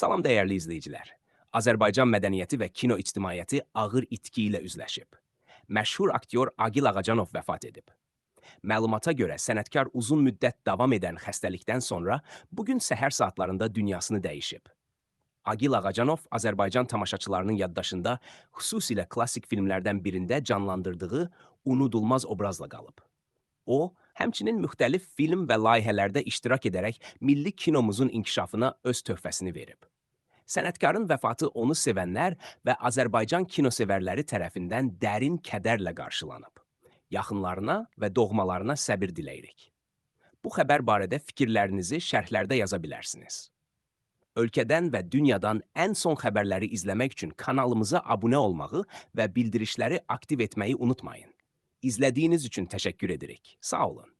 Salam dəyərli izləyicilər. Azərbaycan mədəniyyəti və kino ictimaiyyəti ağır itki ilə üzləşib. Məşhur aktyor Agil Ağacanov vəfat edib. Məlumata görə sənətkar uzun müddət davam edən xəstəlikdən sonra bu gün səhər saatlarında dünyasını dəyişib. Agil Ağacanov Azərbaycan tamaşaçılarının yaddaşında xüsusilə klassik filmlərdən birində canlandırdığı unudulmaz obrazla qalıb. O, həmçinin müxtəlif film və layihələrdə iştirak edərək milli kinomuzun inkişafına öz töhfəsini verib. Sənətkarın vəfatı onu sevənlər və Azərbaycan kinosevərləri tərəfindən dərin kədərlə qarşılanıb. Yaxınlarına və doğmalarına səbir diləyirik. Bu xəbər barədə fikirlərinizi şərhlərdə yaza bilərsiniz. Ölkədən və dünyadan ən son xəbərləri izləmək üçün kanalımıza abunə olmağı və bildirişləri aktiv etməyi unutmayın. İzlədiyiniz üçün təşəkkür edirik. Sağ olun.